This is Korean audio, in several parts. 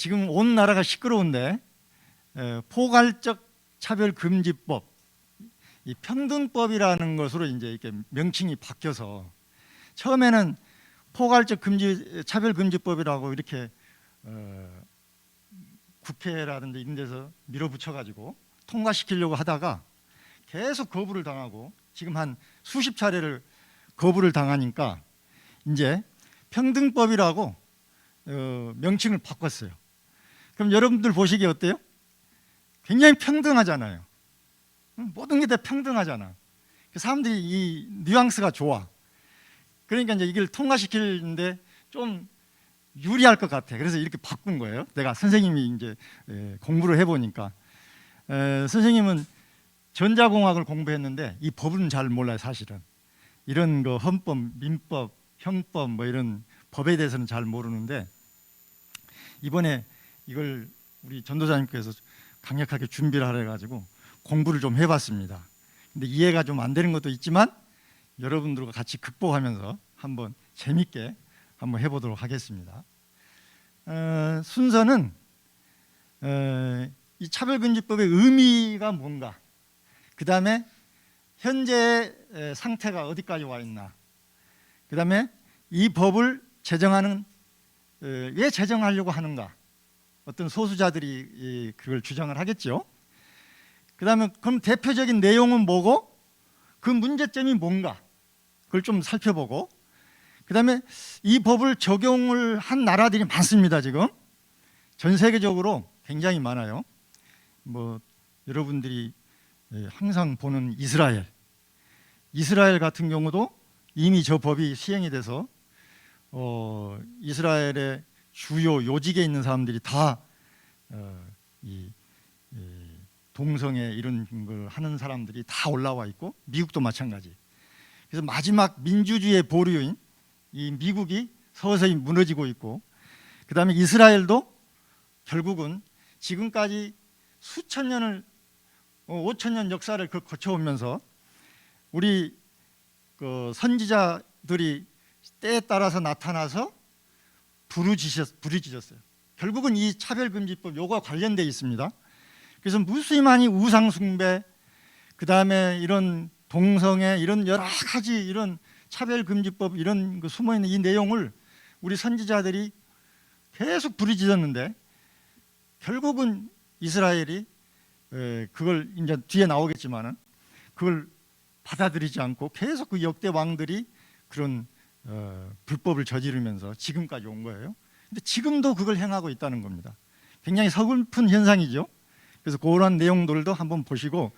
지금 온 나라가 시끄러운데 포괄적 차별금지법, 이 평등법이라는 것으로 이제 이렇게 명칭이 바뀌어서 처음에는 포괄적 차별금지법이라고 이렇게 국회라든지 이런 데서 밀어붙여가지고 통과시키려고 하다가 계속 거부를 당하고 지금 한 수십 차례를 거부를 당하니까 이제 평등법이라고 명칭을 바꿨어요. 그럼 여러분들 보시기에 어때요? 굉장히 평등하잖아요. 모든 게 다 평등하잖아. 사람들이 이 뉘앙스가 좋아. 그러니까 이제 이걸 통과시키는데 좀 유리할 것 같아. 그래서 이렇게 바꾼 거예요. 내가 선생님이 이제 공부를 해보니까 선생님은 전자공학을 공부했는데 이 법은 잘 몰라요, 사실은. 이런 거 헌법, 민법, 형법 뭐 이런 법에 대해서는 잘 모르는데 이번에 이걸 우리 전도사님께서 강력하게 준비를 하려 가지고 공부를 좀 해봤습니다. 근데 이해가 좀 안 되는 것도 있지만 여러분들과 같이 극복하면서 한번 재밌게 한번 해보도록 하겠습니다. 순서는 이 차별금지법의 의미가 뭔가, 그 다음에 현재 상태가 어디까지 와 있나, 그 다음에 이 법을 제정하는 왜 제정하려고 하는가, 어떤 소수자들이 그걸 주장을 하겠죠. 그 다음에 그럼 대표적인 내용은 뭐고 그 문제점이 뭔가 그걸 좀 살펴보고, 그 다음에 이 법을 적용을 한 나라들이 많습니다. 지금 전 세계적으로 굉장히 많아요. 뭐 여러분들이 항상 보는 이스라엘 같은 경우도 이미 저 법이 시행이 돼서 이스라엘의 주요 요직에 있는 사람들이 다 동성애 이런 걸 하는 사람들이 다 올라와 있고, 미국도 마찬가지. 그래서 마지막 민주주의의 보류인 이 미국이 서서히 무너지고 있고, 그 다음에 이스라엘도 결국은 지금까지 수천 년을 5천 년 역사를 거쳐오면서 우리 선지자들이 때에 따라서 나타나서 부르짖었어요. 결국은 이 차별금지법 요거와 관련되어 있습니다. 그래서 무수히 많이 우상숭배, 그 다음에 이런 동성애, 이런 여러 가지 이런 차별금지법 이런 그 숨어있는 이 내용을 우리 선지자들이 계속 부르짖었는데 결국은 이스라엘이 그걸 이제 뒤에 나오겠지만은 그걸 받아들이지 않고 계속 그 역대 왕들이 그런 불법을 저지르면서 지금까지 온 거예요. 근데 지금도 그걸 행하고 있다는 겁니다. 굉장히 서글픈 현상이죠. 그래서 그런 내용들도 한번 보시고,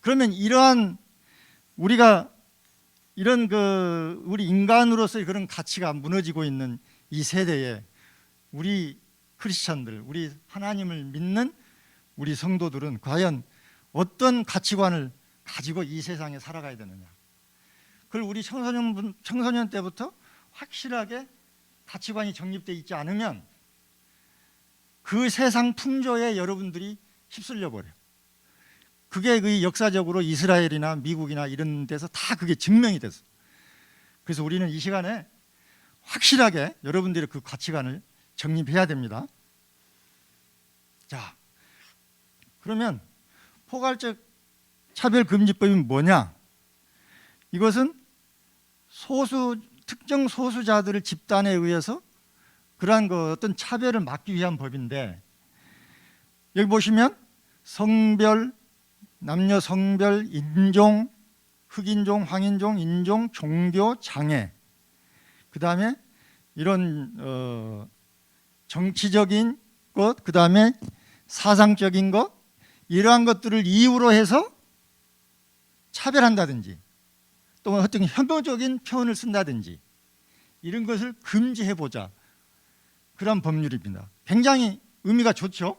그러면 이러한 우리가 이런 우리 인간으로서의 그런 가치가 무너지고 있는 이 세대에 우리 크리스찬들, 우리 하나님을 믿는 우리 성도들은 과연 어떤 가치관을 가지고 이 세상에 살아가야 되느냐. 그걸 우리 청소년 때부터 확실하게 가치관이 정립되어 있지 않으면 그 세상 풍조에 여러분들이 휩쓸려 버려요. 그게 그 역사적으로 이스라엘이나 미국이나 이런 데서 다 그게 증명이 됐어요. 그래서 우리는 이 시간에 확실하게 여러분들의 그 가치관을 정립해야 됩니다. 자, 그러면 포괄적 차별금지법이 뭐냐? 이것은 특정 소수자들을 집단에 의해서 그러한 어떤 차별을 막기 위한 법인데, 여기 보시면 성별, 남녀 성별, 인종, 흑인종, 황인종, 인종, 종교, 장애, 그 다음에 이런 정치적인 것, 그 다음에 사상적인 것, 이러한 것들을 이유로 해서 차별한다든지 또 어떤 혐오적인 표현을 쓴다든지 이런 것을 금지해보자, 그런 법률입니다. 굉장히 의미가 좋죠.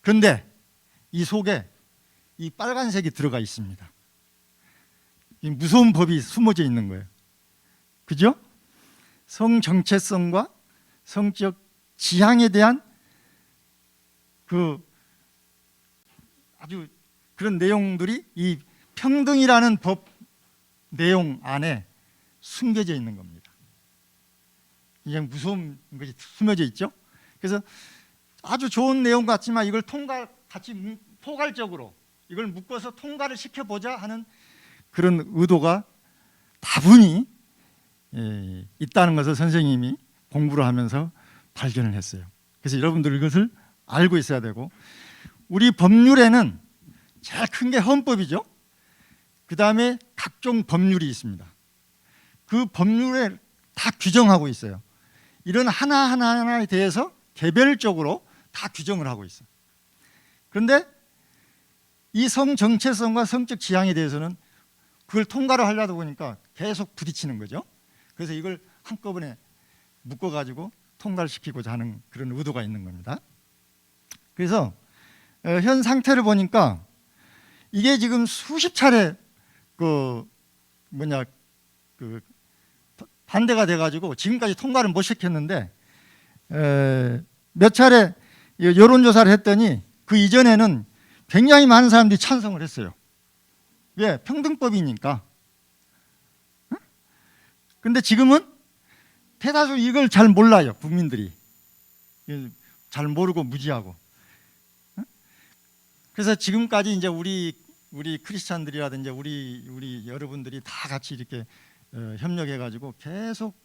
그런데 이 속에 이 빨간색이 들어가 있습니다. 이 무서운 법이 숨어져 있는 거예요. 그죠? 성 정체성과 성적 지향에 대한 아주 그런 내용들이 이 평등이라는 법 내용 안에 숨겨져 있는 겁니다. 굉장히 무서운 것이 숨겨져 있죠. 그래서 아주 좋은 내용 같지만 이걸 같이 포괄적으로 이걸 묶어서 통과를 시켜보자 하는 그런 의도가 다분히 있다는 것을 선생님이 공부를 하면서 발견을 했어요. 그래서 여러분들 이것을 알고 있어야 되고, 우리 법률에는 제일 큰 게 헌법이죠. 그 다음에 각종 법률이 있습니다. 그 법률에 다 규정하고 있어요. 이런 하나하나에 대해서 개별적으로 다 규정을 하고 있어요. 그런데 이 성 정체성과 성적 지향에 대해서는 그걸 통과를 하려다 보니까 계속 부딪히는 거죠. 그래서 이걸 한꺼번에 묶어가지고 통과를 시키고자 하는 그런 의도가 있는 겁니다. 그래서 현 상태를 보니까 이게 지금 수십 차례 반대가 돼가지고 지금까지 통과를 못 시켰는데, 몇 차례 여론조사를 했더니 그 이전에는 굉장히 많은 사람들이 찬성을 했어요. 왜? 평등법이니까. 근데 지금은 대다수 이걸 잘 몰라요. 국민들이 잘 모르고 무지하고. 그래서 지금까지 이제 우리 크리스찬들이라든지 우리 여러분들이 다 같이 이렇게 협력해 가지고 계속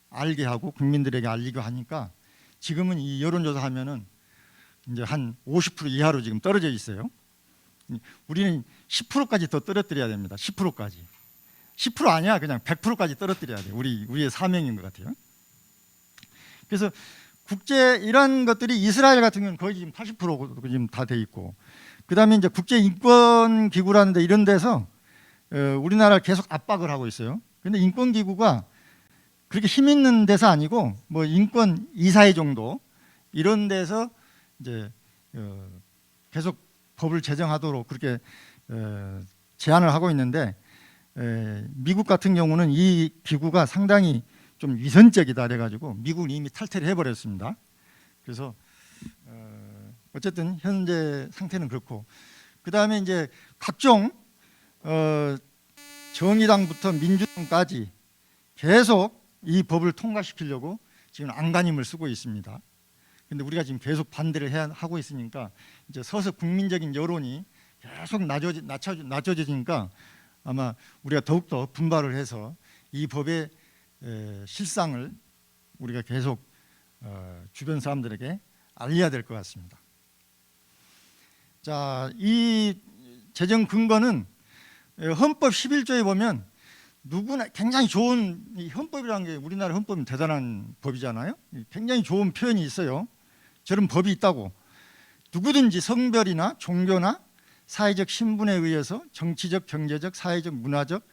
알게 하고 국민들에게 알리고 하니까 지금은 이 여론조사 하면은 이제 한 50% 이하로 지금 떨어져 있어요. 우리는 10%까지 더 떨어뜨려야 됩니다. 10%까지. 10% 아니야. 그냥 100%까지 떨어뜨려야 돼요. 우리의 사명인 것 같아요. 그래서 국제 이런 것들이 이스라엘 같은 경우는 거의 지금 80% 지금 다 돼 있고, 그다음에 이제 국제 인권 기구라는데 이런 데서 우리나라를 계속 압박을 하고 있어요. 근데 인권 기구가 그렇게 힘 있는 데서 아니고 뭐 인권 이사회 정도 이런 데서 이제 계속 법을 제정하도록 그렇게 제안을 하고 있는데, 미국 같은 경우는 이 기구가 상당히 좀 위선적이다 그래가지고 미국은 이미 탈퇴를 해버렸습니다. 그래서 어쨌든 현재 상태는 그렇고, 그 다음에 이제 각종 정의당부터 민주당까지 계속 이 법을 통과시키려고 지금 안간힘을 쓰고 있습니다. 근데 우리가 지금 계속 반대를 하고 있으니까 이제 서서 국민적인 여론이 계속 낮춰지니까 아마 우리가 더욱더 분발을 해서 이 법의 실상을 우리가 계속 주변 사람들에게 알려야 될 것 같습니다. 자, 이 제정 근거는 헌법 11조에 보면 누구나 굉장히 좋은, 이 헌법이라는 게 우리나라 헌법은 대단한 법이잖아요. 굉장히 좋은 표현이 있어요. 저런 법이 있다고. 누구든지 성별이나 종교나 사회적 신분에 의해서 정치적, 경제적, 사회적, 문화적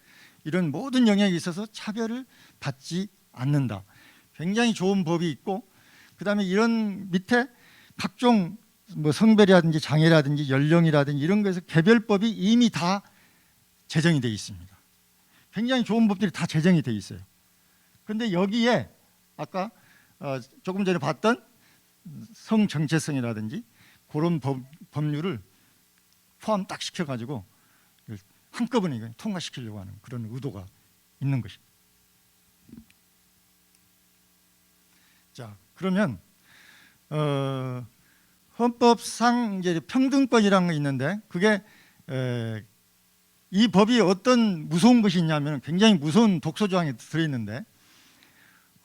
이런 모든 영역에 있어서 차별을 받지 않는다. 굉장히 좋은 법이 있고, 그 다음에 이런 밑에 각종 뭐 성별이라든지 장애라든지 연령이라든지 이런 거에서 개별법이 이미 다 제정이 되어 있습니다. 굉장히 좋은 법들이 다 제정이 되어 있어요. 그런데 여기에 아까 조금 전에 봤던 성정체성이라든지 그런 법률을 포함 딱 시켜가지고 한꺼번에 통과시키려고 하는 그런 의도가 있는 것입니다. 자, 그러면 헌법상 이제 평등권이라는 거 있는데, 그게 이 법이 어떤 무서운 것이 있냐면 굉장히 무서운 독소 조항이 들어있는데,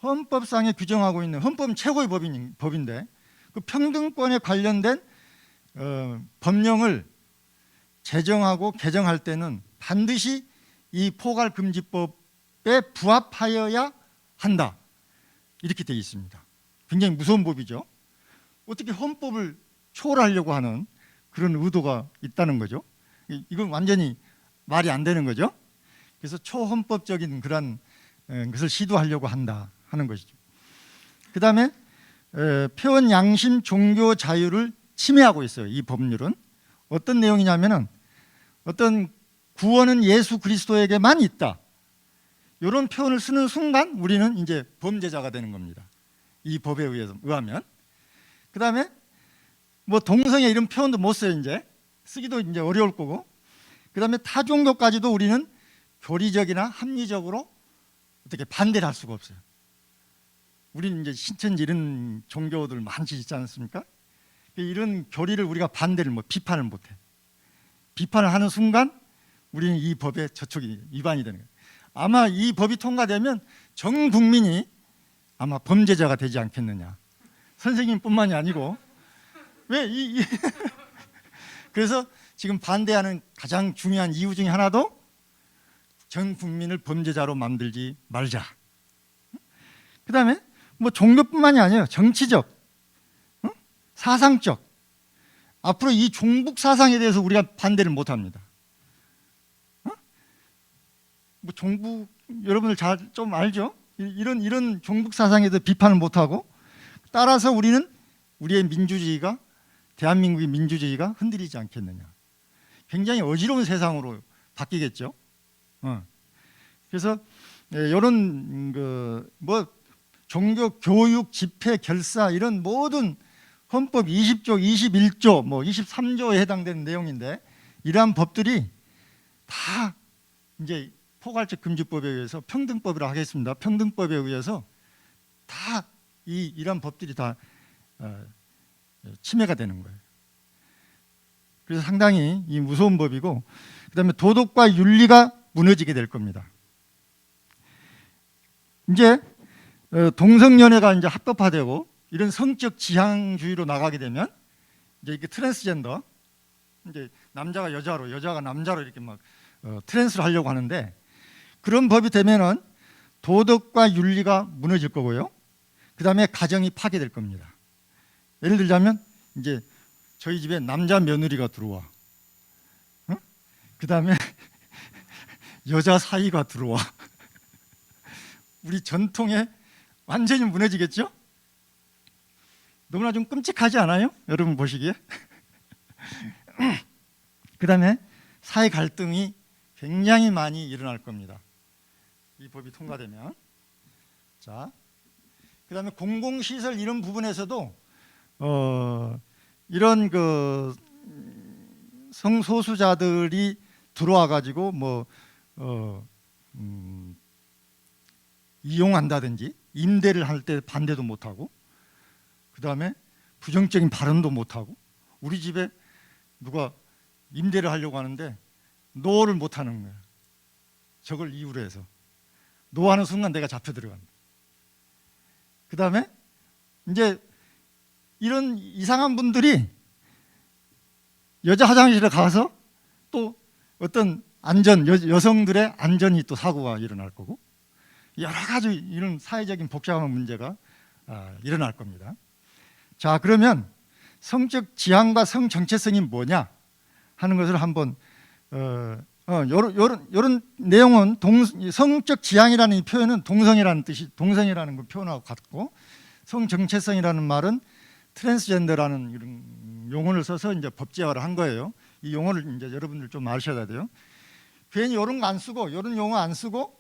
헌법상에 규정하고 있는, 헌법은 최고의 법인데 그 평등권에 관련된 법령을 제정하고 개정할 때는 반드시 이 포괄금지법에 부합하여야 한다, 이렇게 되어 있습니다. 굉장히 무서운 법이죠. 어떻게 헌법을 초월하려고 하는 그런 의도가 있다는 거죠. 이건 완전히 말이 안 되는 거죠. 그래서 초헌법적인 그런 것을 시도하려고 한다 하는 것이죠. 그 다음에 표현, 양심, 종교 자유를 침해하고 있어요. 이 법률은 어떤 내용이냐면은 어떤 구원은 예수 그리스도에게만 있다, 이런 표현을 쓰는 순간 우리는 이제 범죄자가 되는 겁니다. 이 법에 의하면. 그 다음에 뭐 동성애 이런 표현도 못 써요. 이제 쓰기도 이제 어려울 거고. 그 다음에 타 종교까지도 우리는 교리적이나 합리적으로 어떻게 반대를 할 수가 없어요. 우리는 이제 신천지 이런 종교들 많이 있지 않습니까? 이런 교리를 우리가 반대를 비판을 못해. 비판을 하는 순간 우리는 이 법에 저촉이 위반이 되는 거예요. 아마 이 법이 통과되면 전 국민이 아마 범죄자가 되지 않겠느냐. 선생님뿐만이 아니고 왜 그래서 지금 반대하는 가장 중요한 이유 중에 하나도 전 국민을 범죄자로 만들지 말자. 그다음에 뭐 종교뿐만이 아니에요. 정치적, 사상적. 앞으로 이 종북 사상에 대해서 우리가 반대를 못합니다. 뭐 종북 여러분들 잘 좀 알죠? 이런 종북 사상에 대해 비판을 못하고 따라서 우리는 우리의 민주주의가 대한민국의 민주주의가 흔들리지 않겠느냐. 굉장히 어지러운 세상으로 바뀌겠죠. 그래서 이런 뭐 종교 교육 집회 결사 이런 모든 헌법 20조, 21조, 뭐 23조에 해당되는 내용인데 이러한 법들이 다 이제 포괄적 금지법에 의해서 평등법이라 하겠습니다. 평등법에 의해서 다 이런 법들이 다 침해가 되는 거예요. 그래서 상당히 이 무서운 법이고 그다음에 도덕과 윤리가 무너지게 될 겁니다. 이제 동성연애가 이제 합법화되고 이런 성적 지향주의로 나가게 되면 이제 이게 트랜스젠더 이제 남자가 여자로 여자가 남자로 이렇게 막 트랜스를 하려고 하는데 그런 법이 되면은 도덕과 윤리가 무너질 거고요. 그다음에 가정이 파괴될 겁니다. 예를 들자면 이제 저희 집에 남자 며느리가 들어와. 그다음에 여자 사위가 들어와. 우리 전통에 완전히 무너지겠죠? 너무나 좀 끔찍하지 않아요? 여러분 보시기에. 그다음에 사회 갈등이 굉장히 많이 일어날 겁니다. 이 법이 통과되면. 자, 그다음에 공공시설 이런 부분에서도 이런 그 성소수자들이 들어와 가지고 뭐 이용한다든지 임대를 할 때 반대도 못하고 그다음에 부정적인 발언도 못하고 우리 집에 누가 임대를 하려고 하는데 노를 못하는 거예요. 저걸 이유로 해서 노하는 순간 내가 잡혀 들어간다. 그다음에 이제 이런 이상한 분들이 여자 화장실에 가서 또 어떤 안전 여성들의 안전이 또 사고가 일어날 거고 여러 가지 이런 사회적인 복잡한 문제가 일어날 겁니다. 자, 그러면 성적 지향과 성 정체성이 뭐냐 하는 것을 한번 이런 내용은 성적 지향이라는 이 표현은 동성이라는 뜻이 동성이라는 걸 표현하고 같고 성 정체성이라는 말은 트랜스젠더라는 이런 용어를 써서 이제 법제화를 한 거예요. 이 용어를 이제 여러분들 좀 아셔야 돼요. 괜히 이런 거 안 쓰고 이런 용어 안 쓰고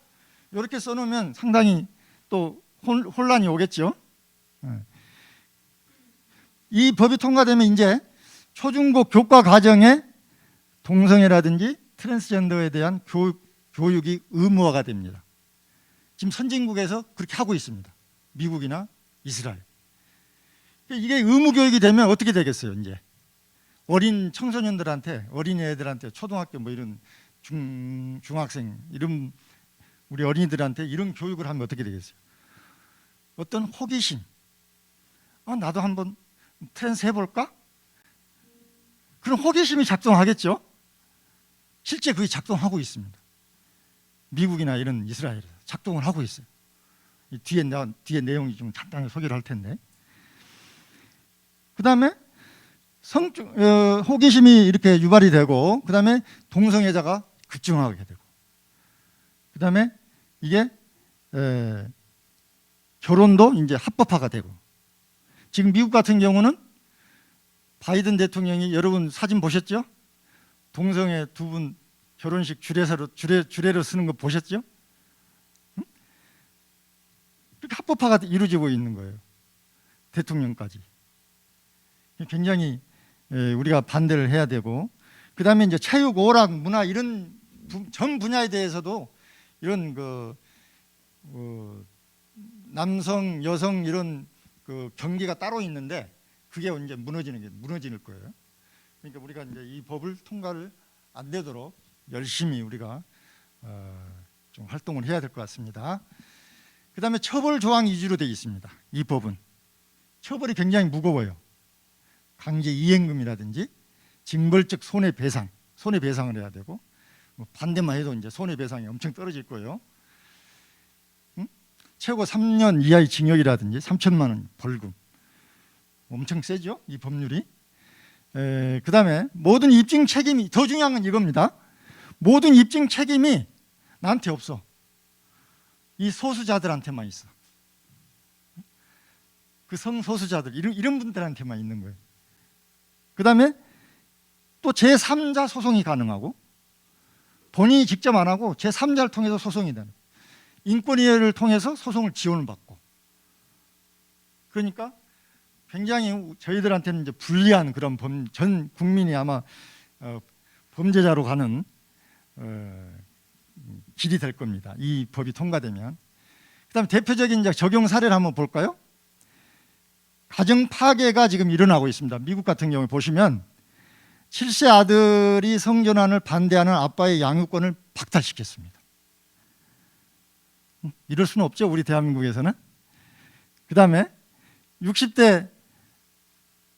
이렇게 써놓으면 상당히 또 혼란이 오겠죠. 이 법이 통과되면 이제 초중고 교과 과정에 동성애라든지 트랜스젠더에 대한 교육이 의무화가 됩니다. 지금 선진국에서 그렇게 하고 있습니다. 미국이나 이스라엘. 이게 의무 교육이 되면 어떻게 되겠어요? 이제 어린 청소년들한테 어린애들한테 초등학교 뭐 이런 중학생 이런 우리 어린이들한테 이런 교육을 하면 어떻게 되겠어요? 어떤 호기심, 나도 한번 트랜스 해볼까? 그런 호기심이 작동하겠죠. 실제 그게 작동하고 있습니다. 미국이나 이런 이스라엘에서 작동을 하고 있어요. 뒤에 내용이 좀 간단히 소개를 할 텐데. 그 다음에 호기심이 이렇게 유발이 되고, 그 다음에 동성애자가 급증하게 되고, 그 다음에 이게 결혼도 이제 합법화가 되고, 지금 미국 같은 경우는 바이든 대통령이 여러분 사진 보셨죠? 동성애 두 분 결혼식 주례로 쓰는 거 보셨죠? 응? 그렇게 합법화가 이루어지고 있는 거예요. 대통령까지. 굉장히 우리가 반대를 해야 되고, 그 다음에 이제 체육, 오락, 문화 이런 전 분야에 대해서도 이런 남성, 여성 이런 그 경계가 따로 있는데 그게 이제 무너지는 거예요. 그러니까 우리가 이제 이 법을 통과를 안 되도록 열심히 우리가 좀 활동을 해야 될 것 같습니다. 그다음에 처벌 조항 위주로 되어 있습니다. 이 법은 처벌이 굉장히 무거워요. 강제 이행금이라든지 징벌적 손해배상을 해야 되고, 뭐 반대만 해도 이제 손해배상이 엄청 떨어질 거예요. 최고 3년 이하의 징역이라든지 3천만 원 벌금, 엄청 세죠, 이 법률이. 그다음에 모든 입증 책임이, 더 중요한 건 이겁니다. 모든 입증 책임이 나한테 없어. 이 소수자들한테만 있어. 그 성소수자들, 이런 분들한테만 있는 거예요. 그다음에 또 제3자 소송이 가능하고, 본인이 직접 안 하고 제3자를 통해서 소송이 되는, 인권위를 통해서 소송을 지원을 받고. 그러니까 굉장히 저희들한테는 이제 불리한 그런 전 국민이 아마 범죄자로 가는 길이 될 겁니다. 이 법이 통과되면. 그다음 대표적인 이제 적용 사례를 한번 볼까요? 가정 파괴가 지금 일어나고 있습니다. 미국 같은 경우에 보시면 7세 아들이 성전환을 반대하는 아빠의 양육권을 박탈시켰습니다. 이럴 수는 없죠, 우리 대한민국에서는. 그다음에 60대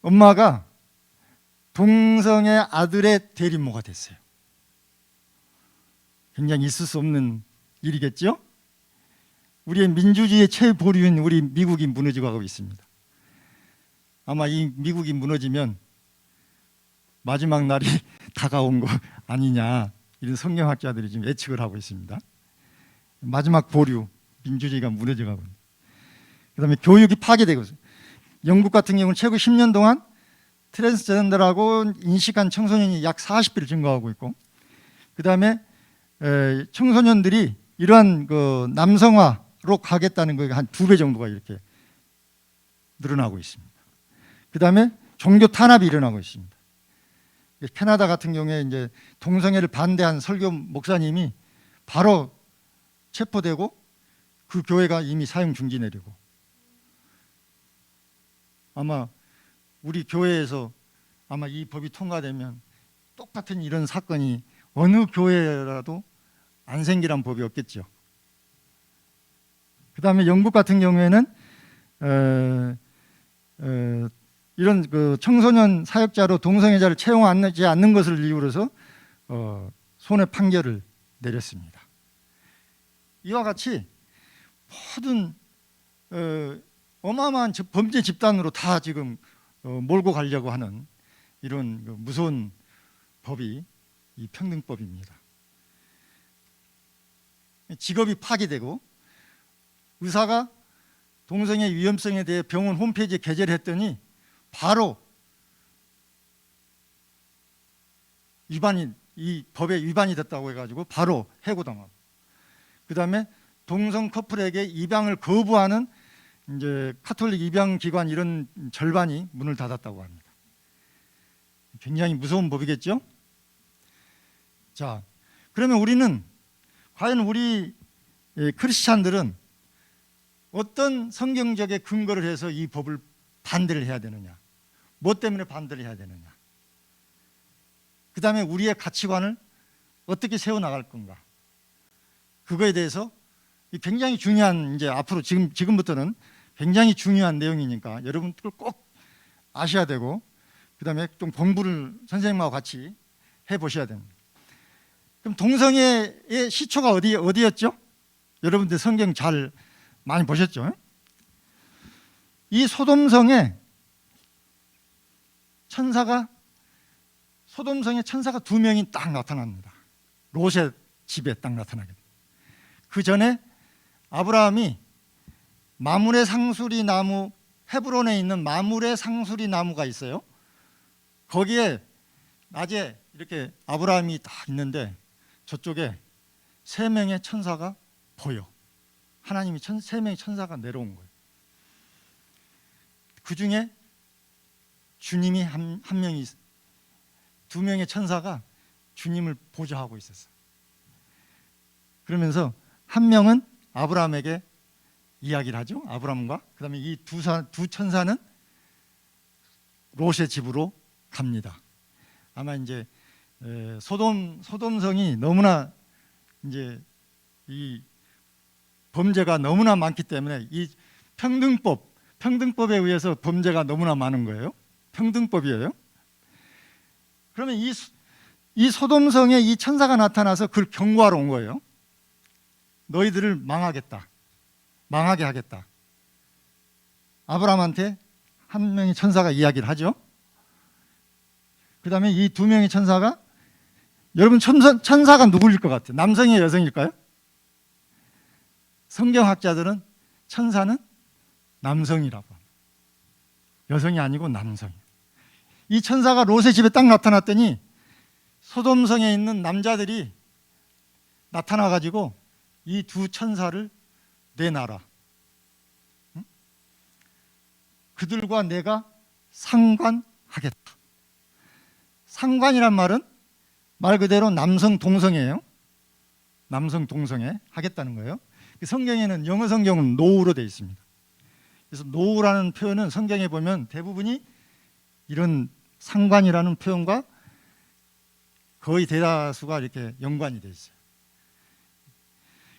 엄마가 동성애 아들의 대리모가 됐어요. 굉장히 있을 수 없는 일이겠죠. 우리의 민주주의의 최보류인 우리 미국이 무너지고 가고 있습니다. 아마 이 미국이 무너지면 마지막 날이 다가온 거 아니냐, 이런 성경학자들이 지금 예측을 하고 있습니다. 마지막 보류, 민주주의가 무너져가고. 그다음에 교육이 파괴되고 있어요. 영국 같은 경우는 최고 10년 동안 트랜스젠더라고 인식한 청소년이 약 40배를 증가하고 있고, 그다음에 청소년들이 이러한 그 남성화로 가겠다는 거 한 2배 정도가 이렇게 늘어나고 있습니다. 그다음에 종교 탄압이 일어나고 있습니다. 캐나다 같은 경우에 이제 동성애를 반대한 설교 목사님이 바로 체포되고 그 교회가 이미 사형 중지 내리고, 아마 우리 교회에서 아마 이 법이 통과되면 똑같은 이런 사건이 어느 교회라도 안 생기란 법이 없겠죠. 그 다음에 영국 같은 경우에는 이런 그 청소년 사역자로 동성애자를 채용하지 않는 것을 이유로 해서 손해 판결을 내렸습니다. 이와 같이 모든 어마어마한 범죄 집단으로 다 지금 몰고 가려고 하는 이런 무서운 법이 이 평등법입니다. 직업이 파괴되고, 의사가 동성애 위험성에 대해 병원 홈페이지에 게재를 했더니 바로 이 법에 위반이 됐다고 해가지고 바로 해고당하고, 그 다음에 동성 커플에게 입양을 거부하는 이제 카톨릭 입양 기관 이런 절반이 문을 닫았다고 합니다. 굉장히 무서운 법이겠죠? 자, 그러면 우리는 과연 우리 크리스찬들은 어떤 성경적인 근거를 해서 이 법을 반대를 해야 되느냐? 뭐 때문에 반대를 해야 되느냐? 그 다음에 우리의 가치관을 어떻게 세워나갈 건가? 그거에 대해서 굉장히 중요한, 이제 앞으로 지금부터는 굉장히 중요한 내용이니까 여러분들 꼭 아셔야 되고, 그 다음에 좀 공부를 선생님하고 같이 해보셔야 됩니다. 그럼 동성애의 시초가 어디였죠? 여러분들 성경 잘 많이 보셨죠? 이 소돔성에 천사가 2명이 딱 나타납니다. 롯의 집에 딱 나타나게 됩니다. 그 전에 아브라함이 마므레 상수리 나무, 헤브론에 있는 마므레 상수리 나무가 있어요. 거기에 낮에 이렇게 아브라함이 딱 있는데 저쪽에 3명의 천사가 보여. 하나님이 3명의 천사가 내려온 거예요. 그 중에 주님이 한 명이, 2명의 천사가 주님을 보좌하고 있었어요. 그러면서 한 명은 아브라함에게 이야기를 하죠. 아브라함과, 그 다음에 이 두 천사는 롯의 집으로 갑니다. 아마 이제 소돔성이 너무나 이제 이 범죄가 너무나 많기 때문에 이 평등법에 의해서 범죄가 너무나 많은 거예요. 평등법이에요. 그러면 이 소돔성에 이 천사가 나타나서 그걸 경고하러 온 거예요. 너희들을 망하게 하겠다. 아브라함한테 한 명의 천사가 이야기를 하죠. 그 다음에 이 두 명의 천사가, 여러분 천사가 누구일 것 같아요? 남성이에요, 여성일까요? 성경학자들은 천사는 남성이라고 합니다. 여성이 아니고 남성이에요. 이 천사가 롯의 집에 딱 나타났더니 소돔성에 있는 남자들이 나타나가지고 이 두 천사를 내놔라. 그들과 내가 상관하겠다. 상관이란 말은 말 그대로 남성 동성애예요. 남성 동성애 하겠다는 거예요. 성경에는, 영어 성경은 노우로 되어 있습니다. 그래서 노우라는 표현은 성경에 보면 대부분이 이런 상관이라는 표현과 거의 대다수가 이렇게 연관이 되어 있어요.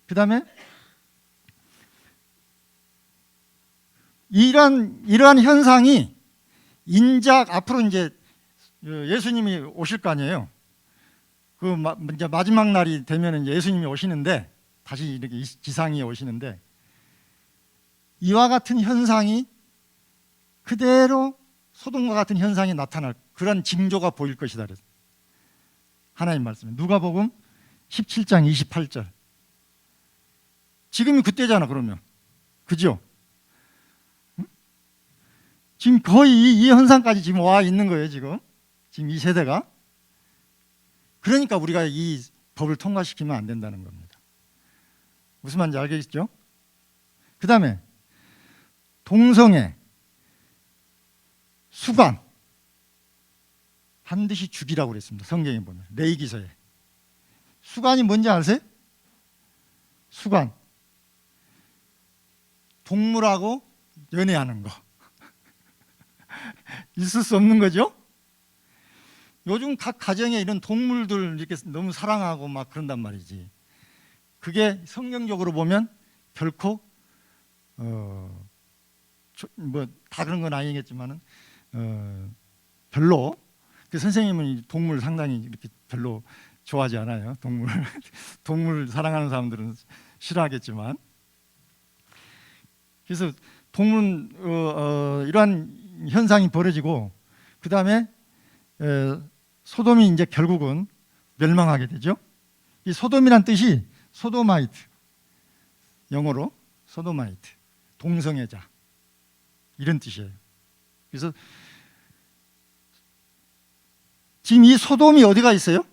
그 다음에 이러한 현상이 앞으로 이제 예수님이 오실 거 아니에요. 이제 마지막 날이 되면 이제 예수님이 오시는데, 다시 이렇게 지상에 오시는데, 이와 같은 현상이 그대로 소돔과 같은 현상이 나타날 그런 징조가 보일 것이다. 그래서 하나님 말씀에 누가복음 17장 28절. 지금이 그때잖아. 그러면 그죠? 지금 거의 이 현상까지 지금 와 있는 거예요. 지금 이 세대가. 그러니까 우리가 이 법을 통과시키면 안 된다는 겁니다. 무슨 말인지 알겠죠? 그 다음에 동성애, 수관 반드시 죽이라고 그랬습니다. 성경에 보면 레위기서에. 수관이 뭔지 아세요? 수관, 동물하고 연애하는 거. 있을 수 없는 거죠? 요즘 각 가정에 이런 동물들 이렇게 너무 사랑하고 막 그런단 말이지. 그게 성경적으로 보면 결코 뭐 다 그런 건 아니겠지만은 별로. 그 선생님은 동물 상당히 이렇게 별로 좋아하지 않아요. 동물 사랑하는 사람들은 싫어하겠지만. 그래서 동물 이러한 현상이 벌어지고, 그 다음에 소돔이 이제 결국은 멸망하게 되죠. 이 소돔이란 뜻이 소도마이트, 영어로 소도마이트, 동성애자, 이런 뜻이에요. 그래서 지금 이 소돔이 어디가 있어요?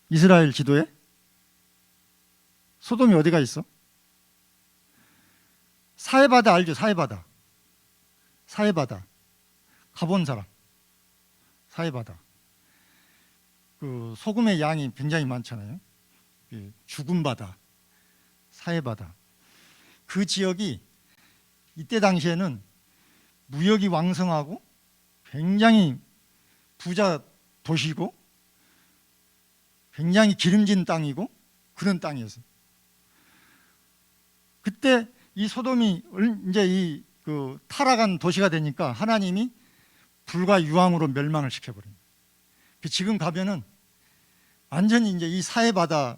이스라엘 지도에 소돔이 어디가 있어? 사해바다 알죠? 사해바다 가본 사람. 사해바다, 그 소금의 양이 굉장히 많잖아요. 죽은 바다, 사해바다. 그 지역이 이때 당시에는 무역이 왕성하고 굉장히 부자 도시고 굉장히 기름진 땅이고 그런 땅이었어요. 그때 이 소돔이 이제 타락한 도시가 되니까 하나님이 불과 유황으로 멸망을 시켜버립니다. 지금 가면은 완전히 이제 이 사해바다,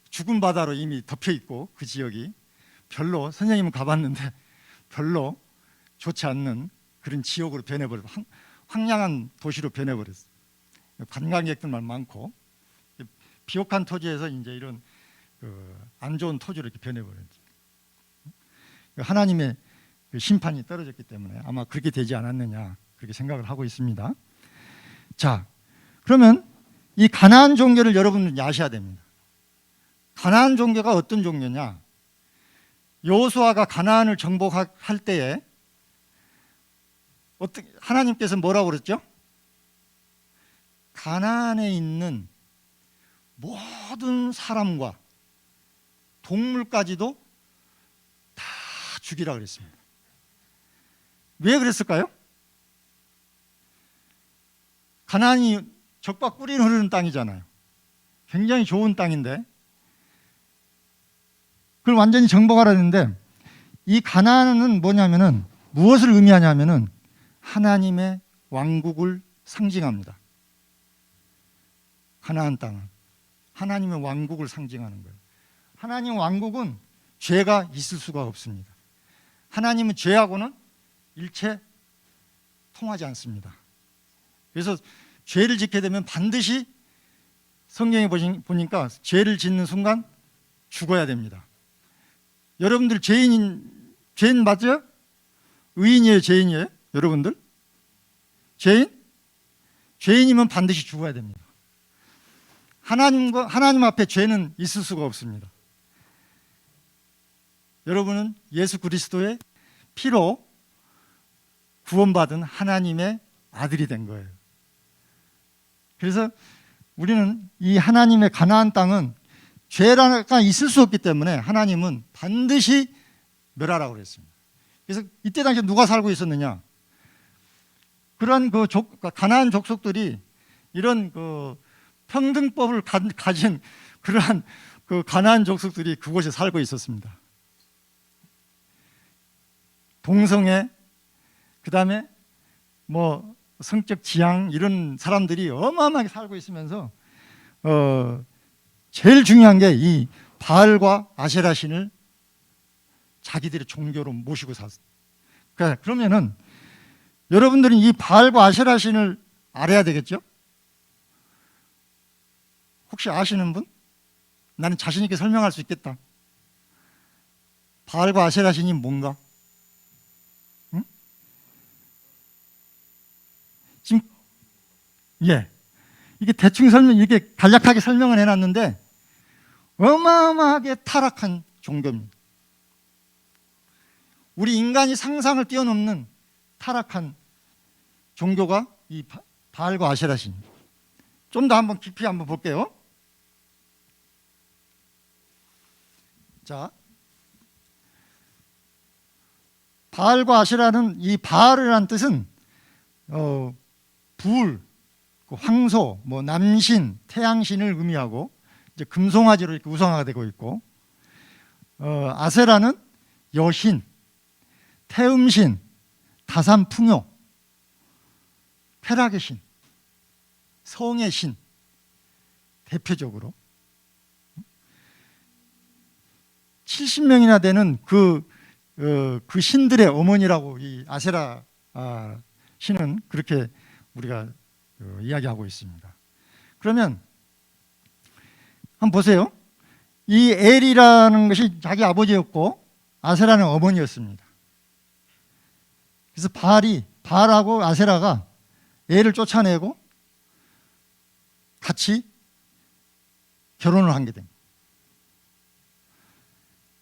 죽은 바다로 이미 덮여 있고, 그 지역이 별로, 선생님은 가봤는데 별로 좋지 않는 그런 지역으로 변해버려요. 황량한 도시로 변해버렸어요. 관광객들만 많고 비옥한 토지에서 이제 이런 안 좋은 토지로 이렇게 변해버렸죠. 하나님의 심판이 떨어졌기 때문에 아마 그렇게 되지 않았느냐, 그렇게 생각을 하고 있습니다. 자, 그러면 이 가나안 종교를 여러분은 아셔야 됩니다. 가나안 종교가 어떤 종교냐? 여호수아가 가나안을 정복할 때에 하나님께서 뭐라고 그랬죠? 가나안에 있는 모든 사람과 동물까지도 다 죽이라 그랬습니다. 왜 그랬을까요? 가나안이 적과 꿀이 흐르는 땅이잖아요. 굉장히 좋은 땅인데 그걸 완전히 정복하라는데, 이 가나안은 뭐냐면은 무엇을 의미하냐면은 하나님의 왕국을 상징합니다. 가나안 땅은 하나님의 왕국을 상징하는 거예요. 하나님의 왕국은 죄가 있을 수가 없습니다. 하나님은 죄하고는 일체 통하지 않습니다. 그래서 죄를 짓게 되면 반드시 성경에 보니까 죄를 짓는 순간 죽어야 됩니다. 여러분들 죄인 맞아요? 의인이에요, 죄인이에요? 여러분들? 죄인이면 반드시 죽어야 됩니다. 하나님 앞에 죄는 있을 수가 없습니다. 여러분은 예수 그리스도의 피로 구원받은 하나님의 아들이 된 거예요. 그래서 우리는 이 하나님의 가나안 땅은 죄가 있을 수 없기 때문에 하나님은 반드시 멸하라고 그랬습니다. 그래서 이때 당시에 누가 살고 있었느냐? 그러한 가나안 족속들이 이런 평등법을 가진 그러한 가나안 족속들이 그곳에 살고 있었습니다. 동성애, 그 다음에 성적 지향, 이런 사람들이 어마어마하게 살고 있으면서 제일 중요한 게 이 바알과 아세라 신을 자기들의 종교로 모시고 샀어요. 그러면은 여러분들은 이 바알과 아세라 신을 알아야 되겠죠? 혹시 아시는 분? 나는 자신 있게 설명할 수 있겠다. 바알과 아세라 신이 뭔가? 응? 지금 이게 대충 이렇게 간략하게 설명을 해놨는데 어마어마하게 타락한 종교입니다. 우리 인간이 상상을 뛰어넘는 타락한 종교가 이 바알과 아세라 신. 좀 더 한번 깊이 한번 볼게요. 자, 바알과 아세라는, 이 바알이라는 뜻은 불, 황소, 남신, 태양신을 의미하고 이제 금송아지로 이렇게 우상화가 되고 있고, 아세라는 여신, 태음신, 다산풍요, 쾌락의 신, 성의 신, 대표적으로 70명이나 되는 그 신들의 어머니라고 이 아세라 신은 그렇게 우리가 이야기하고 있습니다. 그러면 한번 보세요. 이 엘이라는 것이 자기 아버지였고 아세라는 어머니였습니다. 그래서 바알하고 아세라가 엘을 쫓아내고 같이 결혼을 하게 됩니다.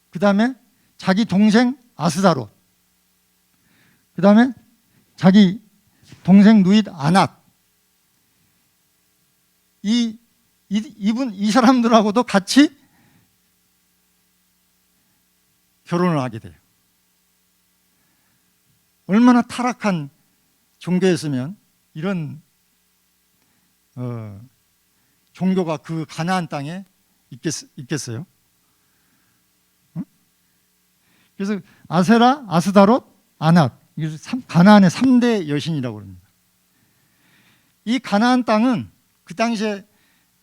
그 다음에 자기 동생 아스다롯, 그 다음에 자기 동생 누잇 아낫, 이 사람들하고도 같이 결혼을 하게 돼요. 얼마나 타락한 종교였으면 이런 종교가 그 가나안 땅에 있겠어요? 응? 그래서 아세라, 아스다롯, 아낫, 가나안의 3대 여신이라고 합니다. 이 가나안 땅은 그 당시에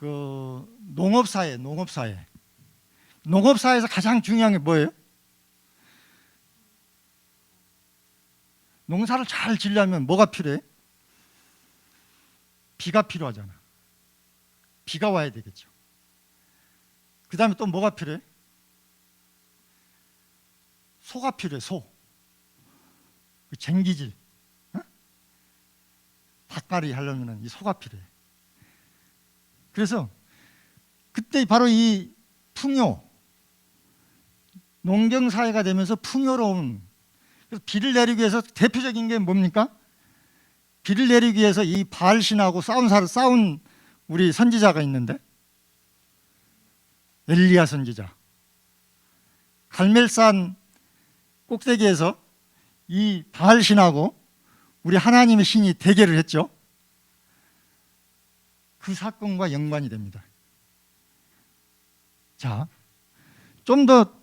농업사회에서 가장 중요한 게 뭐예요? 농사를 잘 지려면 뭐가 필요해? 비가 필요하잖아. 비가 와야 되겠죠. 그 다음에 또 뭐가 필요해? 소가 필요해, 소. 그 쟁기질. 닭갈이 하려면 이 소가 필요해. 그래서 그때 바로 이 풍요, 농경사회가 되면서 풍요로운, 그래서 비를 내리기 위해서 대표적인 게 뭡니까? 비를 내리기 위해서 이 바알신하고 싸운 우리 선지자가 있는데, 엘리야 선지자. 갈멜산 꼭대기에서 이 바알신하고 우리 하나님의 신이 대결을 했죠. 그 사건과 연관이 됩니다. 자, 좀 더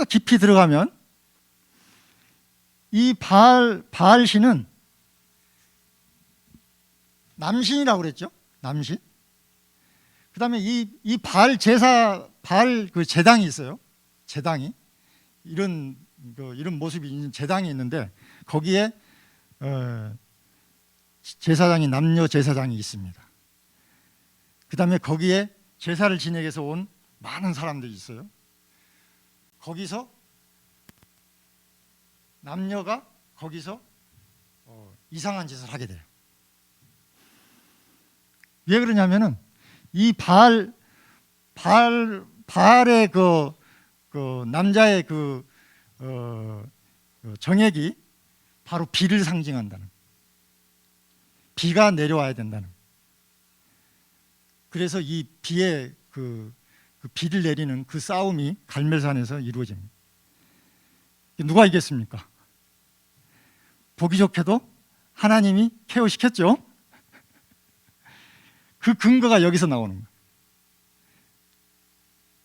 깊이 들어가면 이 바알 신은 남신이라고 그랬죠. 남신. 그 다음에 이 바알 그 제당이 있어요. 제당이. 이런 모습이 있는 제당이 있는데 거기에 제사장이 남녀 제사장이 있습니다. 그 다음에 거기에 제사를 지내기 위해서 온 많은 사람들이 있어요. 거기서 남녀가 거기서 이상한 짓을 하게 돼요. 왜 그러냐면은 이 바알의 그 남자의 정액이 바로 비를 상징한다는, 비가 내려와야 된다는. 그래서 이 비의 그 비를 내리는 그 싸움이 갈멜산에서 이루어집니다. 누가 이겼습니까? 보기 좋게도 하나님이 케어시켰죠. 그 근거가 여기서 나오는 거예요.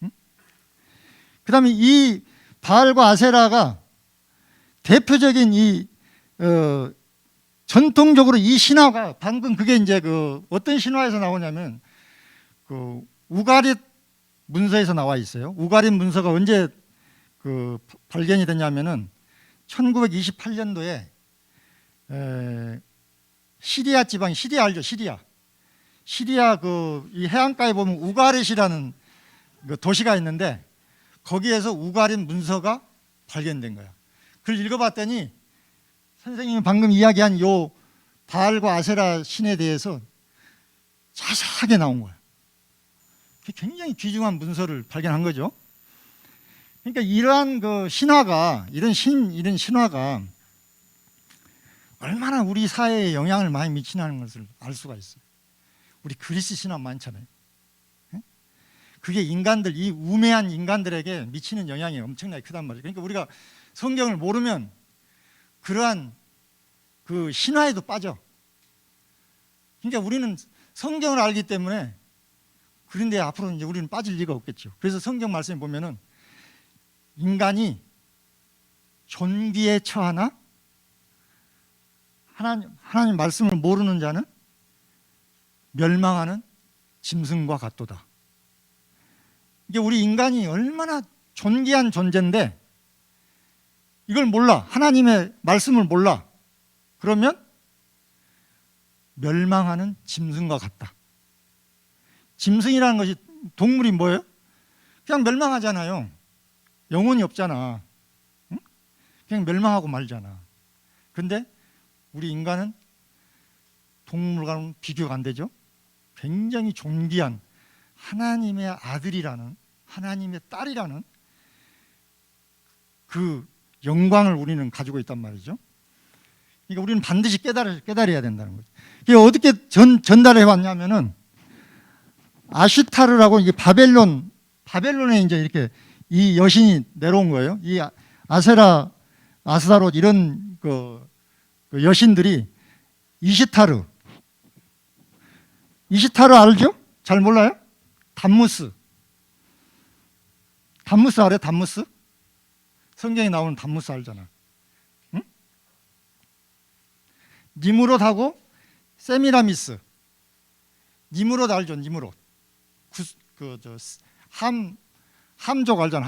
응? 그 다음에 이 바알과 아세라가 대표적인 전통적으로 이 신화가 방금 그게 이제 어떤 신화에서 나오냐면 우가릿 문서에서 나와 있어요. 우가릿 문서가 언제 발견이 됐냐면은 1928년도에 시리아 지방, 시리아 알죠? 시리아 이 해안가에 보면 우가릿이라는 도시가 있는데 거기에서 우가릿 문서가 발견된 거야. 그걸 읽어봤더니 선생님이 방금 이야기한 요 바알과 아세라 신에 대해서 자세하게 나온 거야. 굉장히 귀중한 문서를 발견한 거죠. 그러니까 이러한 신화가 이런 신화가 얼마나 우리 사회에 영향을 많이 미치는 것을 알 수가 있어요. 우리 그리스 신화 많잖아요. 그게 이 우매한 인간들에게 미치는 영향이 엄청나게 크단 말이에요. 그러니까 우리가 성경을 모르면 그러한 신화에도 빠져. 그러니까 우리는 성경을 알기 때문에 그런데 앞으로 이제 우리는 빠질 리가 없겠죠. 그래서 성경 말씀에 보면은 인간이 존귀에 처하나 하나님 말씀을 모르는 자는 멸망하는 짐승과 같도다. 이게 우리 인간이 얼마나 존귀한 존재인데 이걸 몰라. 하나님의 말씀을 몰라. 그러면 멸망하는 짐승과 같다. 짐승이라는 것이 동물이 뭐예요? 그냥 멸망하잖아요. 영혼이 없잖아. 응? 그냥 멸망하고 말잖아. 근데 우리 인간은 동물과는 비교가 안 되죠. 굉장히 존귀한 하나님의 아들이라는, 하나님의 딸이라는 그 영광을 우리는 가지고 있단 말이죠. 그러니까 우리는 반드시 깨달아야 된다는 거죠. 이게 어떻게 전달해 왔냐면은 아슈타르라고 이게 바벨론에 이제 이렇게 이 여신이 내려온 거예요. 이 아세라, 아스타롯 이런 그 여신들이 이시타르 알죠? 잘 몰라요? 담무스 알아요? 담무스? 성경에 나오는 담무스 알잖아. 응? 니무롯하고 세미라미스. 니무롯 알죠? 니무롯. 함족 알잖아.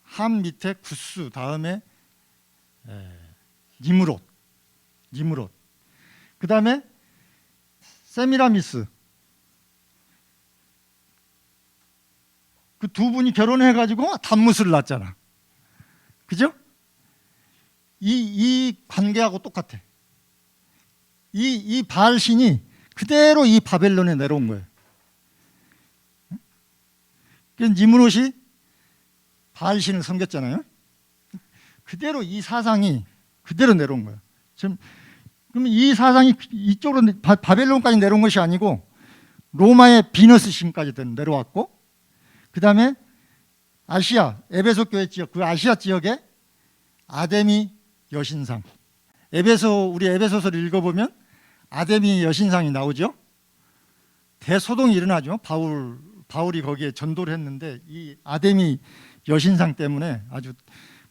함 밑에 구스 다음에 니무롯. 그 다음에 세미라미스. 그 두 분이 결혼해가지고 담무스를 낳았잖아. 그죠? 이 관계하고 똑같아. 이 바알 신이 그대로 이 바벨론에 내려온 거예요. 니무롯이 바알 신을 섬겼잖아요. 그대로 이 사상이 그대로 내려온 거예요. 지금 그러면 이 사상이 이쪽으로 바벨론까지 내려온 것이 아니고 로마의 비너스 신까지 내려왔고, 그 다음에 아시아 에베소 교회 지역, 그 아시아 지역에 아데미 여신상. 우리 에베소서를 읽어보면 아데미 여신상이 나오죠. 대소동이 일어나죠. 바울이 거기에 전도를 했는데 이 아데미 여신상 때문에 아주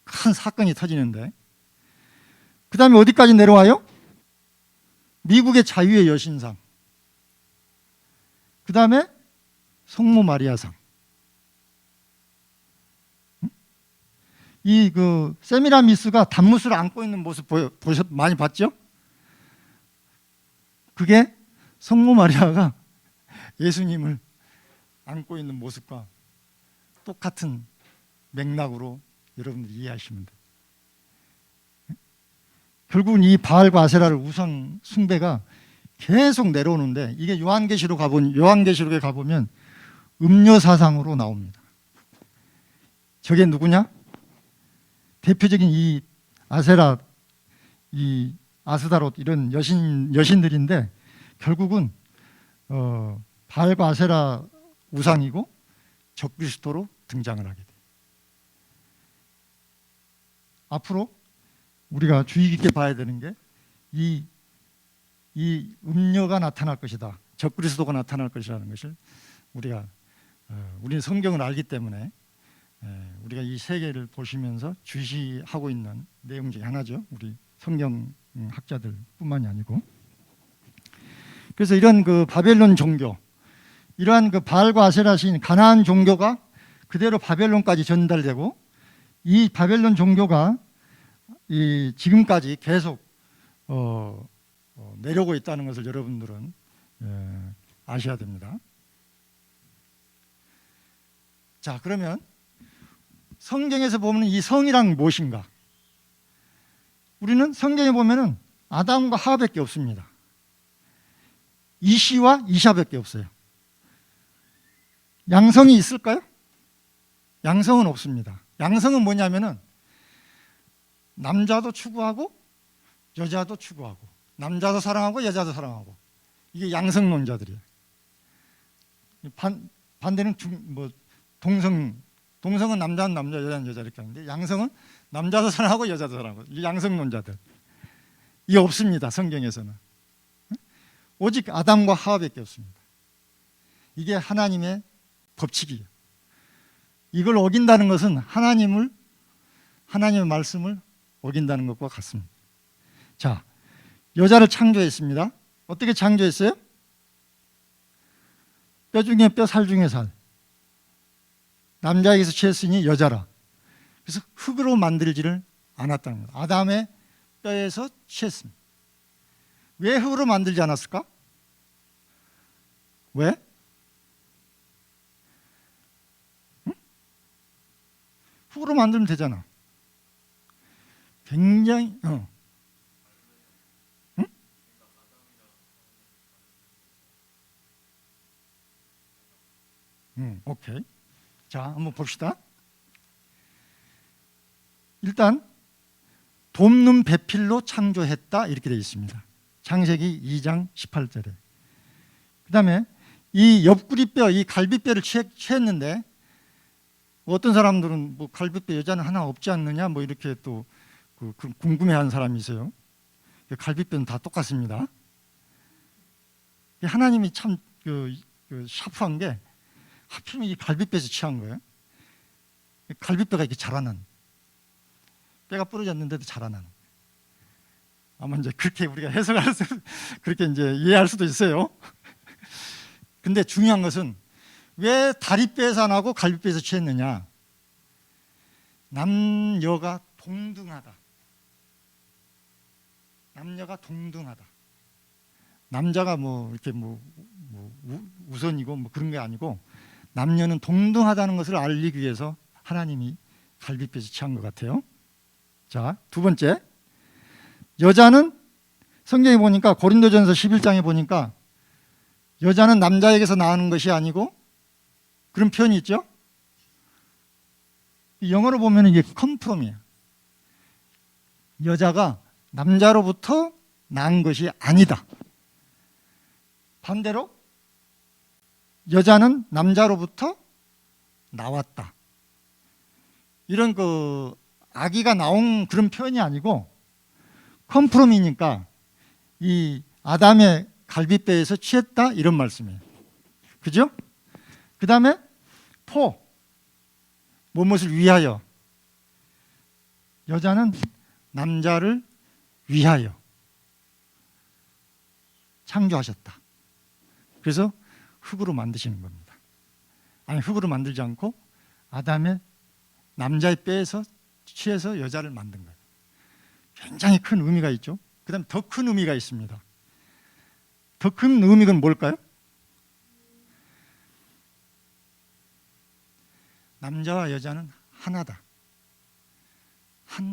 큰 사건이 터지는데, 그 다음에 어디까지 내려와요? 미국의 자유의 여신상, 그 다음에 성모 마리아상. 이 세미라미스가 단무스를 안고 있는 모습 많이 봤죠? 그게 성모 마리아가 예수님을 안고 있는 모습과 똑같은 맥락으로 여러분들이 이해하시면 돼요. 결국은 이 바알과 아세라를 우상 숭배가 계속 내려오는데, 이게 요한계시록에 가보면 음녀 사상으로 나옵니다. 저게 누구냐? 대표적인 이 아세라, 이 아스다롯, 이런 여신들인데 결국은 바알과 아세라 우상이고 적그리스도로 등장을 하게 돼요. 앞으로 우리가 주의 깊게 봐야 되는 게 이 음녀가 나타날 것이다, 적그리스도가 나타날 것이라는 것을 우리는 성경을 알기 때문에 우리가 이 세계를 보시면서 주시하고 있는 내용 중에 하나죠. 우리 성경 학자들뿐만이 아니고. 그래서 이런 바벨론 종교, 이러한 바알과 아세라 신 가나안 종교가 그대로 바벨론까지 전달되고, 이 바벨론 종교가 지금까지 계속 내려오고 있다는 것을 여러분들은 아셔야 됩니다. 자, 그러면 성경에서 보면 이 성이란 무엇인가? 우리는 성경에 보면은 아담과 하와밖에 없습니다. 이시와 이샤밖에 없어요. 양성이 있을까요? 양성은 없습니다. 양성은 뭐냐면은 남자도 추구하고 여자도 추구하고, 남자도 사랑하고 여자도 사랑하고, 이게 양성론자들이에요. 반대는 동성은 남자는 남자, 여자는 여자 이렇게 하는데, 양성은 남자도 사랑하고 여자도 사랑하고, 이게 양성론자들. 이게 없습니다. 성경에서는. 오직 아담과 하와밖에 없습니다. 이게 하나님의 법칙이에요. 이걸 어긴다는 것은 하나님의 말씀을 어긴다는 것과 같습니다. 자, 여자를 창조했습니다. 어떻게 창조했어요? 뼈 중에 뼈, 살 중에 살. 남자에게서 취했으니 여자라. 그래서 흙으로 만들지를 않았다는 거예요. 아담의 뼈에서 취했습니다. 왜 흙으로 만들지 않았을까? 왜? 응? 흙으로 만들면 되잖아. 굉장히 오케이. 자, 한번 봅시다. 일단 돕는 배필로 창조했다, 이렇게 되어 있습니다. 창세기 2장 18절에. 그 다음에 이 옆구리뼈, 이 갈비뼈를 취했는데, 어떤 사람들은 갈비뼈 여자는 하나 없지 않느냐, 이렇게 또 궁금해하는 사람이 있어요. 갈비뼈는 다 똑같습니다. 하나님이 참 샤프한 게, 하필이면 이 갈비뼈에서 취한 거예요. 갈비뼈가 이렇게 자라난, 뼈가 부러졌는데도 자라나는. 아마 이제 그렇게 우리가 그렇게 이제 이해할 수도 있어요. 근데 중요한 것은 왜 다리뼈에서 안 하고 갈비뼈에서 취했느냐? 남녀가 동등하다. 남녀가 동등하다. 남자가 이렇게 우선이고 그런 게 아니고, 남녀는 동등하다는 것을 알리기 위해서 하나님이 갈비뼈에서 취한 것 같아요. 자, 두 번째, 여자는 성경에 보니까, 고린도전서 11장에 보니까 여자는 남자에게서 나오는 것이 아니고, 그런 표현이 있죠. 영어로 보면 이게 컴프롬이에요. 여자가 남자로부터 난 것이 아니다. 반대로 여자는 남자로부터 나왔다. 이런 아기가 나온 그런 표현이 아니고, 컴프롬이니까 이 아담의 갈비뼈에서 취했다 이런 말씀이에요. 그죠? 그 다음에 포, 무엇을 위하여, 여자는 남자를 위하여 창조하셨다. 그래서 흙으로 만드시는 겁니다. 아니, 흙으로 만들지 않고 아담의 남자의 뼈에서 취해서 여자를 만든 거예요. 굉장히 큰 의미가 있죠. 그 다음에 더 큰 의미가 있습니다. 더 큰 의미가 뭘까요? 남자와 여자는 하나다.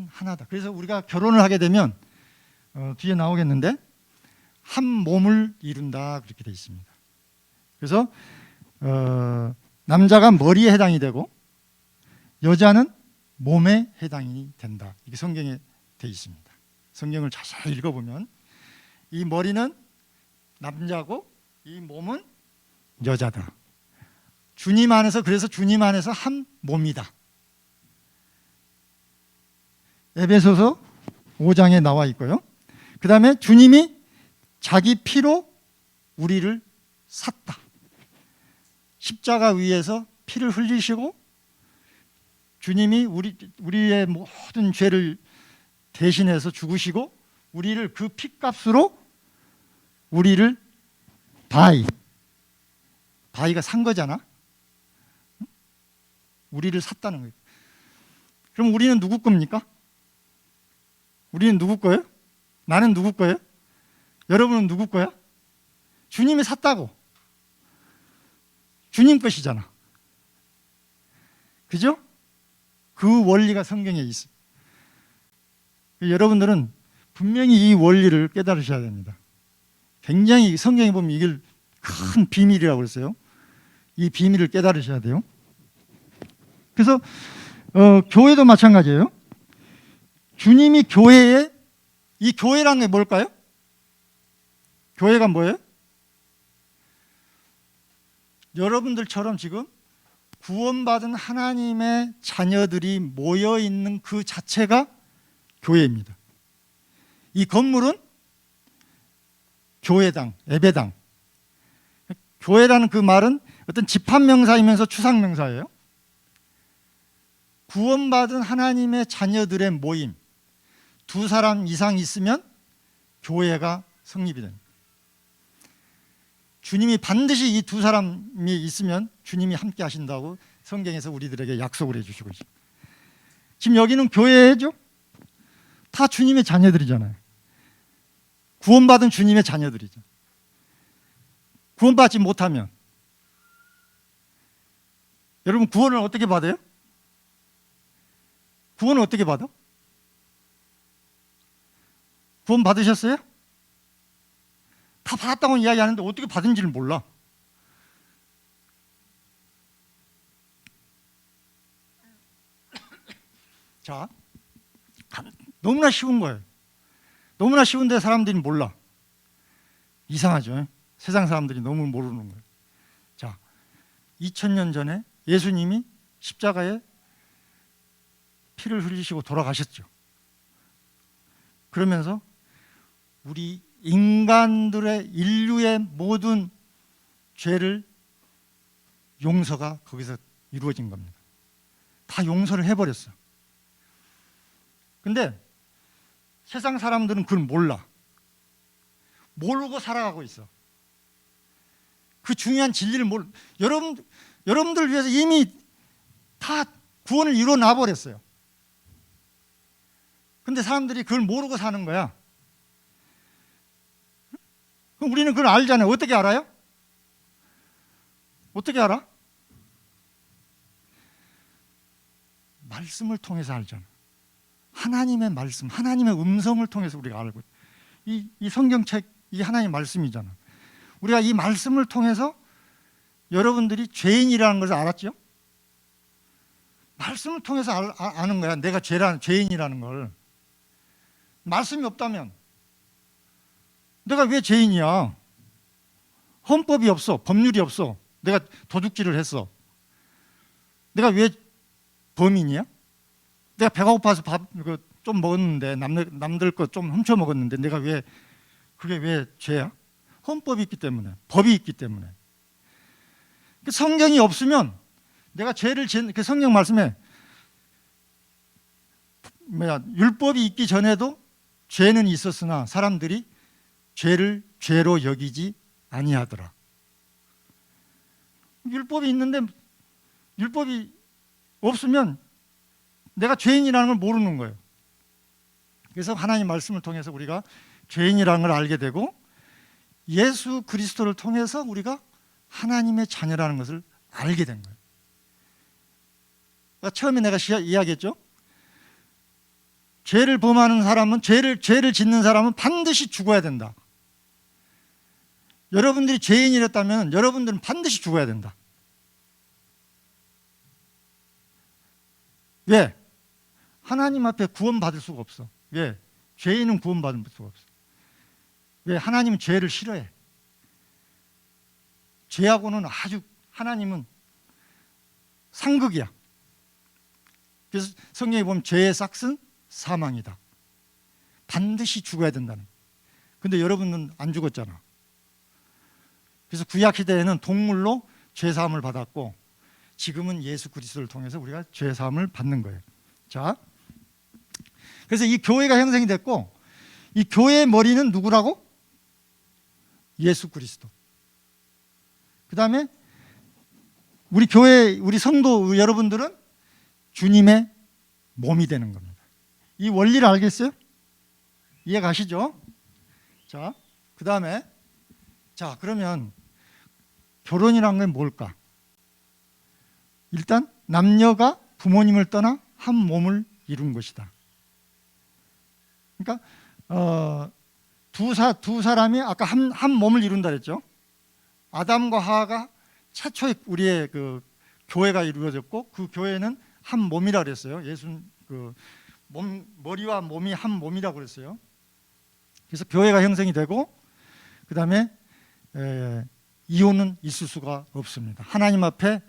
하나다. 그래서 우리가 결혼을 하게 되면 뒤에 나오겠는데 한 몸을 이룬다 그렇게 되어 있습니다. 그래서 남자가 머리에 해당이 되고 여자는 몸에 해당이 된다. 이게 성경에 되어 있습니다. 성경을 자세히 읽어보면 이 머리는 남자고 이 몸은 여자다. 주님 안에서, 그래서 주님 안에서 한 몸이다. 에베소서 5장에 나와 있고요. 그 다음에 주님이 자기 피로 우리를 샀다. 십자가 위에서 피를 흘리시고 주님이 우리의 모든 죄를 대신해서 죽으시고 우리를 그 피값으로 우리를 바이가 산 거잖아. 우리를 샀다는 거예요. 그럼 우리는 누구 겁니까? 우리는 누구 거예요? 나는 누구 거예요? 여러분은 누구 거야? 주님이 샀다고. 주님 것이잖아. 그죠? 그 원리가 성경에 있어. 여러분들은 분명히 이 원리를 깨달으셔야 됩니다. 굉장히 성경에 보면 이걸 큰 비밀이라고 그랬어요. 이 비밀을 깨달으셔야 돼요. 그래서 교회도 마찬가지예요. 주님이 교회에, 이 교회라는 게 뭘까요? 교회가 뭐예요? 여러분들처럼 지금 구원받은 하나님의 자녀들이 모여 있는 그 자체가 교회입니다. 이 건물은 교회당, 예배당. 교회라는 그 말은 어떤 집합명사이면서 추상명사예요. 구원받은 하나님의 자녀들의 모임, 두 사람 이상 있으면 교회가 성립이 됩니다. 주님이 반드시 이 두 사람이 있으면 주님이 함께 하신다고 성경에서 우리들에게 약속을 해주시고 있습니다. 지금 여기는 교회죠? 다 주님의 자녀들이잖아요. 구원받은 주님의 자녀들이죠. 구원받지 못하면 여러분 구원을 어떻게 받아요? 구원을 어떻게 받아? 구원 받으셨어요? 다 받았다고 이야기하는데 어떻게 받은지를 몰라. 자, 너무나 쉬운 거예요. 너무나 쉬운데 사람들이 몰라. 이상하죠? 세상 사람들이 너무 모르는 거예요. 자, 2000년 전에 예수님이 십자가에 피를 흘리시고 돌아가셨죠. 그러면서 우리 인간들의, 인류의 모든 죄를 용서가 거기서 이루어진 겁니다. 다 용서를 해버렸어. 근데 세상 사람들은 그걸 몰라. 모르고 살아가고 있어. 그 중요한 진리를 여러분들 위해서 이미 다 구원을 이루어 놔버렸어요. 근데 사람들이 그걸 모르고 사는 거야. 그럼 우리는 그걸 알잖아요. 어떻게 알아요? 어떻게 알아? 말씀을 통해서 알잖아. 하나님의 말씀, 하나님의 음성을 통해서 우리가 알고 있어요. 이 성경책, 이 하나님의 말씀이잖아. 우리가 이 말씀을 통해서 여러분들이 죄인이라는 것을 알았죠? 말씀을 통해서 아는 거야. 내가 죄인이라는 걸. 말씀이 없다면 내가 왜 죄인이야? 헌법이 없어. 법률이 없어. 내가 도둑질을 했어. 내가 왜 범인이야? 내가 배가 고파서 밥 좀 먹었는데 남들 거 좀 훔쳐 먹었는데 내가 왜 그게 왜 죄야? 헌법이 있기 때문에, 법이 있기 때문에. 그 성경이 없으면 내가 죄를 그 성경 말씀에 율법이 있기 전에도 죄는 있었으나 사람들이 죄를 죄로 여기지 아니하더라. 율법이 있는데 율법이 없으면 내가 죄인이라는 걸 모르는 거예요. 그래서 하나님 말씀을 통해서 우리가 죄인이라는 걸 알게 되고 예수 그리스도를 통해서 우리가 하나님의 자녀라는 것을 알게 된 거예요. 그러니까 처음에 내가 이야기했죠. 죄를 범하는 사람은 죄를 짓는 사람은 반드시 죽어야 된다. 여러분들이 죄인이랬다면 여러분들은 반드시 죽어야 된다. 왜? 하나님 앞에 구원받을 수가 없어. 왜? 죄인은 구원받을 수가 없어. 왜? 하나님은 죄를 싫어해. 죄하고는 아주 하나님은 상극이야. 그래서 성경에 보면 죄의 삭은 사망이다. 반드시 죽어야 된다는. 근데 여러분은 안 죽었잖아. 그래서 구약 시대에는 동물로 죄 사함을 받았고 지금은 예수 그리스도를 통해서 우리가 죄 사함을 받는 거예요. 자, 그래서 이 교회가 형성이 됐고 이 교회의 머리는 누구라고? 예수 그리스도. 그 다음에 우리 교회, 우리 성도 여러분들은 주님의 몸이 되는 겁니다. 이 원리를 알겠어요? 이해 가시죠? 자, 그 다음에 자, 그러면 결혼이란 건 뭘까? 일단 남녀가 부모님을 떠나 한 몸을 이룬 것이다. 그러니까 두 사람이 아까 한 몸을 이룬다 그랬죠. 아담과 하와가 최초의 우리의 그 교회가 이루어졌고 그 교회는 한 몸이라 그랬어요. 예수 머리와 몸이 한 몸이라고 그랬어요. 그래서 교회가 형성이 되고 그다음에 이혼은 있을 수가 없습니다. 하나님 앞에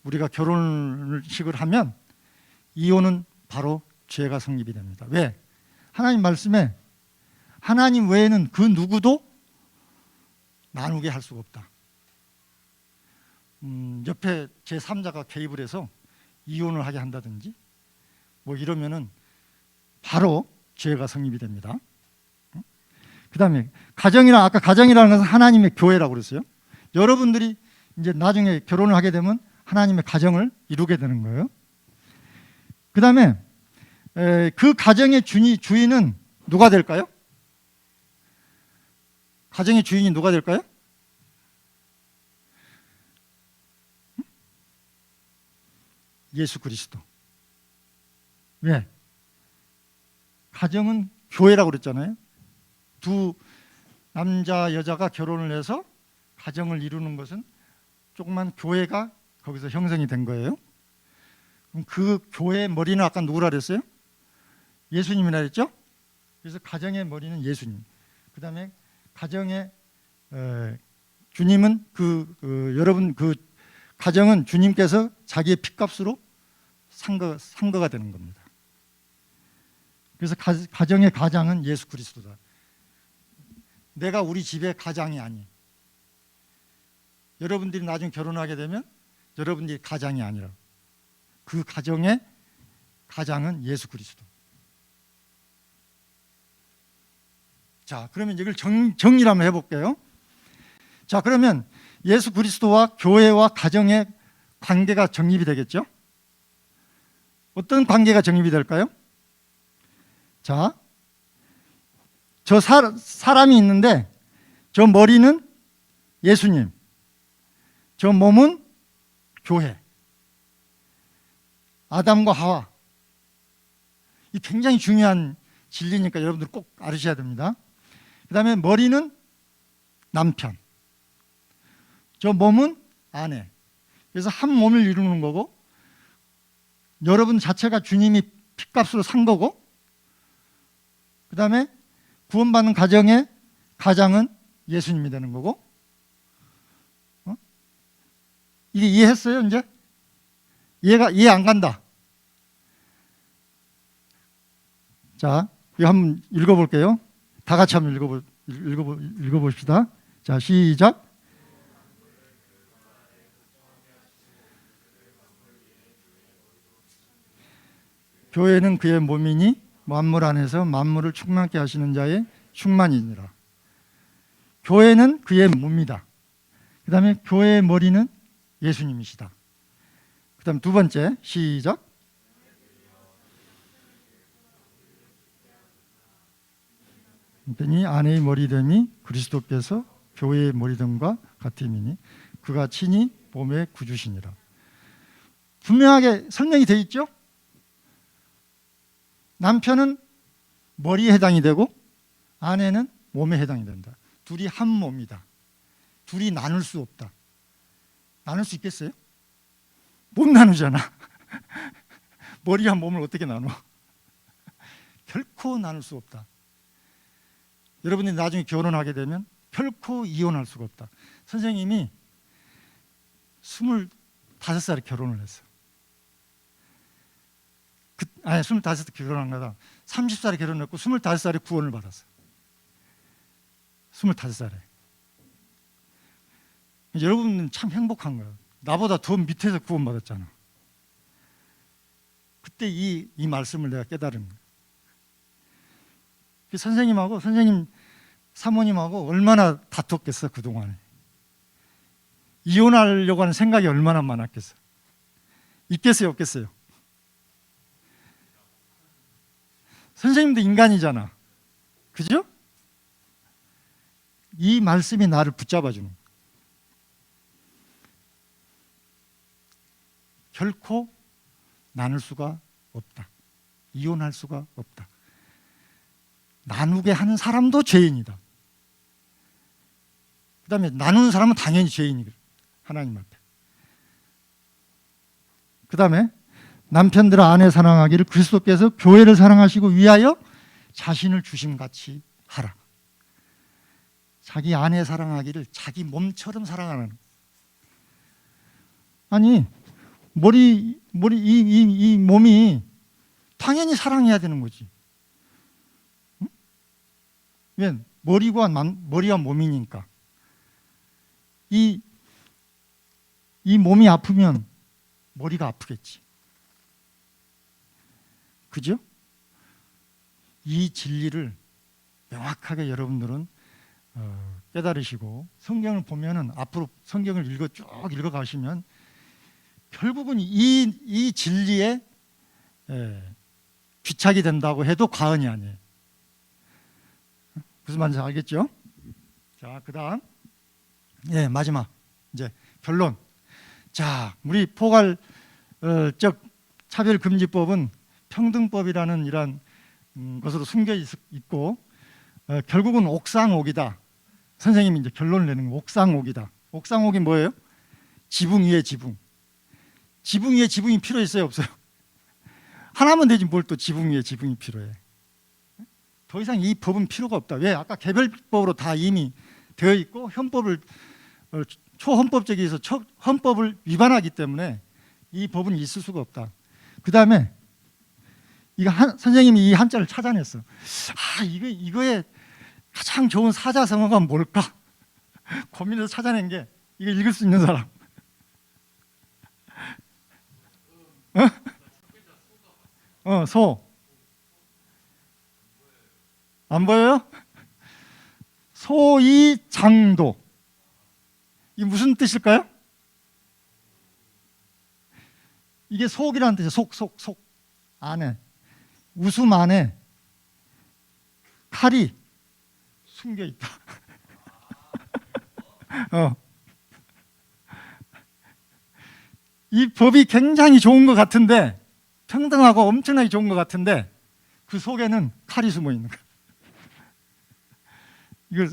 우리가 결혼식을 하면 이혼은 바로 죄가 성립이 됩니다. 왜? 하나님 말씀에 하나님 외에는 그 누구도 나누게 할 수가 없다. 옆에 제3자가 개입을 해서 이혼을 하게 한다든지 뭐 이러면은 바로 죄가 성립이 됩니다. 그 다음에 아까 가정이라는 것은 하나님의 교회라고 그랬어요. 여러분들이 이제 나중에 결혼을 하게 되면 하나님의 가정을 이루게 되는 거예요. 그 다음에 그 가정의 주인은 누가 될까요? 가정의 주인이 누가 될까요? 예수 그리스도. 왜? 가정은 교회라고 그랬잖아요. 두 남자 여자가 결혼을 해서 가정을 이루는 것은 조그만 교회가 거기서 형성이 된 거예요. 그럼 그 교회의 머리는 아까 누구라 그랬어요? 예수님이라 그랬죠? 그래서 가정의 머리는 예수님. 그 다음에 가정의 주님은 여러분 그 가정은 주님께서 자기의 핏값으로 산 거가 되는 겁니다. 그래서 가정의 가장은 예수 그리스도다. 내가 우리 집의 가장이 아니. 여러분들이 나중에 결혼하게 되면 여러분들이 가장이 아니라 그 가정의 가장은 예수 그리스도. 자, 그러면 이걸 정리를 한번 해볼게요. 자, 그러면 예수 그리스도와 교회와 가정의 관계가 정립이 되겠죠? 어떤 관계가 정립이 될까요? 자, 저 사람이 있는데 저 머리는 예수님, 저 몸은 교회, 아담과 하와. 이 굉장히 중요한 진리니까 여러분들 꼭 알으셔야 됩니다. 그 다음에 머리는 남편, 저 몸은 아내. 그래서 한 몸을 이루는 거고 여러분 자체가 주님이 핏값으로 산 거고 그 다음에 구원받는 가정의 가장은 예수님이 되는 거고 이게 이해했어요 이제? 이해 안 간다. 자, 이거 한번 읽어볼게요. 다 같이 한번 읽어봅시다. 자, 시작. 교회는 그의 몸이니 만물 안에서 만물을 충만케 하시는 자의 충만이니라. 교회는 그의 몸이다. 그 다음에 교회의 머리는 예수님이시다. 그 다음 두 번째, 시작. 그랬더니 아내의 머리됨이 그리스도께서 교회의 머리됨과 같음이니 그가 친히 몸의 구주시니라. 분명하게 설명이 되어 있죠. 남편은 머리에 해당이 되고 아내는 몸에 해당이 된다. 둘이 한 몸이다. 둘이 나눌 수 없다. 나눌 수 있겠어요? 못 나누잖아. 머리와 몸을 어떻게 나눠? 결코 나눌 수 없다. 여러분이 나중에 결혼하게 되면 결코 이혼할 수가 없다. 선생님이 25살에 결혼을 했어요. 25살에 결혼한 거다. 30살에 결혼했고 25살에 구원을 받았어요. 25살에. 여러분은 참 행복한 거예요. 나보다 더 밑에서 구원받았잖아. 그때 이 말씀을 내가 깨달은 거예요. 선생님하고 선생님 사모님하고 얼마나 다퉜겠어 그동안에. 이혼하려고 하는 생각이 얼마나 많았겠어. 있겠어요 없겠어요? 선생님도 인간이잖아. 그죠? 이 말씀이 나를 붙잡아주는 거예요. 결코 나눌 수가 없다. 이혼할 수가 없다. 나누게 하는 사람도 죄인이다. 그 다음에 나누는 사람은 당연히 죄인이거든. 하나님 앞에. 그 다음에 남편들아 아내 사랑하기를 그리스도께서 교회를 사랑하시고 위하여 자신을 주심같이 하라. 자기 아내 사랑하기를 자기 몸처럼 사랑하는. 아니 이 몸이 당연히 사랑해야 되는 거지. 응? 왜? 머리와 몸이니까. 이 몸이 아프면 머리가 아프겠지. 그죠? 이 진리를 명확하게 여러분들은 깨달으시고 성경을 보면은 앞으로 성경을 쭉 읽어가시면 결국은 이 진리에 귀착이 된다고 해도 과언이 아니에요. 무슨 말인지 알겠죠? 자, 그 다음 마지막 이제 결론. 자, 우리 포괄적 차별금지법은 평등법이라는 이런 것으로 숨겨 있고 결국은 옥상옥이다. 선생님이 이제 결론을 내는 거 옥상옥이다. 옥상옥이 뭐예요? 지붕 위에 지붕. 지붕 위에 지붕이 필요했어요 없어요? 하나만 되지 뭘 또 지붕 위에 지붕이 필요해. 더 이상 이 법은 필요가 없다. 왜? 아까 개별법으로 다 이미 되어 있고 헌법을 초헌법적이어서 헌법을 위반하기 때문에 이 법은 있을 수가 없다. 그 다음에 선생님이 이 한자를 찾아냈어. 이거의 가장 좋은 사자성어가 뭘까? 고민해서 찾아낸 게 이거 읽을 수 있는 사람. 소. 안 보여요? 소이장도. 이게 무슨 뜻일까요? 이게 속이라는 뜻이에요. 속 안에. 웃음 안에 칼이 숨겨 있다. 이 법이 굉장히 좋은 것 같은데, 평등하고 엄청나게 좋은 것 같은데 그 속에는 칼이 숨어 있는 거예요. 이걸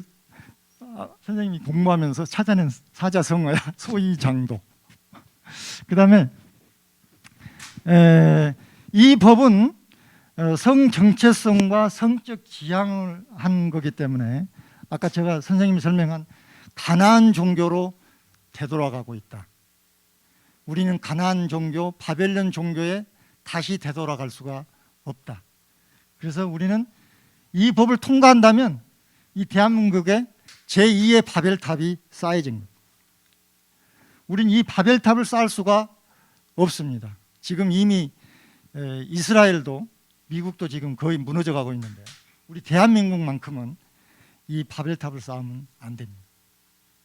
선생님이 공부하면서 찾아낸 사자성어야. 소이장도. 그 다음에 이 법은 성 정체성과 성적 지향을 한 거기 때문에 아까 제가 선생님이 설명한 가나안 종교로 되돌아가고 있다. 우리는 가나안 종교, 바벨론 종교에 다시 되돌아갈 수가 없다. 그래서 우리는 이 법을 통과한다면 이 대한민국에 제2의 바벨탑이 쌓여진 거예요. 우린 이 바벨탑을 쌓을 수가 없습니다. 지금 이미 이스라엘도 미국도 지금 거의 무너져 가고 있는데 우리 대한민국만큼은 이 바벨탑을 쌓으면 안 됩니다.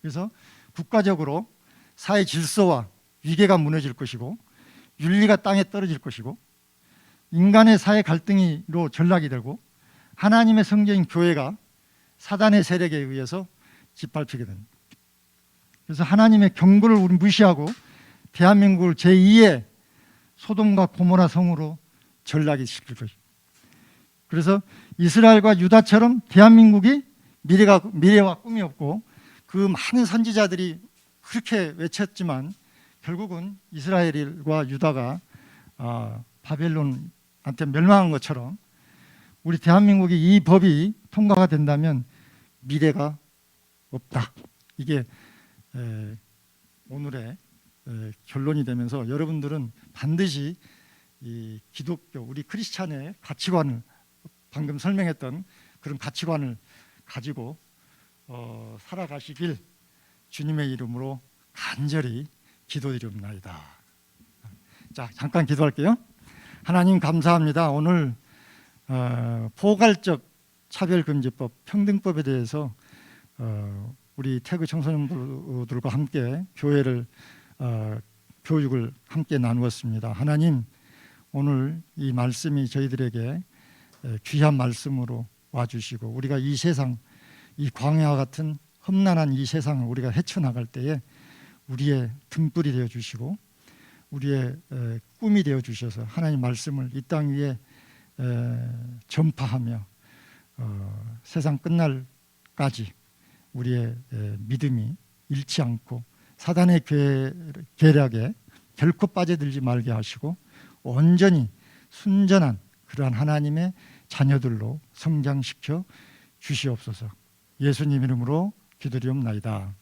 그래서 국가적으로 사회 질서와 위계가 무너질 것이고 윤리가 땅에 떨어질 것이고 인간의 사회 갈등으로 전락이 되고 하나님의 성전인 교회가 사단의 세력에 의해서 짓밟히게 됩니다. 그래서 하나님의 경고를 우리 무시하고 대한민국을 제2의 소돔과 고모라 성으로 전락이 시킬 것입니다. 그래서 이스라엘과 유다처럼 대한민국이 미래와 꿈이 없고 그 많은 선지자들이 그렇게 외쳤지만 결국은 이스라엘과 유다가 바벨론한테 멸망한 것처럼 우리 대한민국이 이 법이 통과가 된다면 미래가 없다. 이게 오늘의 결론이 되면서 여러분들은 반드시 이 기독교, 우리 크리스찬의 가치관을 방금 설명했던 그런 가치관을 가지고 살아가시길 주님의 이름으로 간절히 기도드립니다. 자, 잠깐 기도할게요. 하나님 감사합니다. 오늘 포괄적 차별금지법, 평등법에 대해서 우리 태그 청소년들과 함께 교육을 함께 나누었습니다. 하나님, 오늘 이 말씀이 저희들에게 귀한 말씀으로 와주시고 우리가 이 세상, 이 광야와 같은 험난한 이 세상을 우리가 헤쳐나갈 때에 우리의 등불이 되어주시고 우리의 꿈이 되어주셔서 하나님 말씀을 이 땅 위에 전파하며 세상 끝날까지 우리의 믿음이 잃지 않고 사단의 계략에 결코 빠져들지 말게 하시고 온전히 순전한 그러한 하나님의 자녀들로 성장시켜 주시옵소서. 예수님 이름으로 기도드리옵나이다.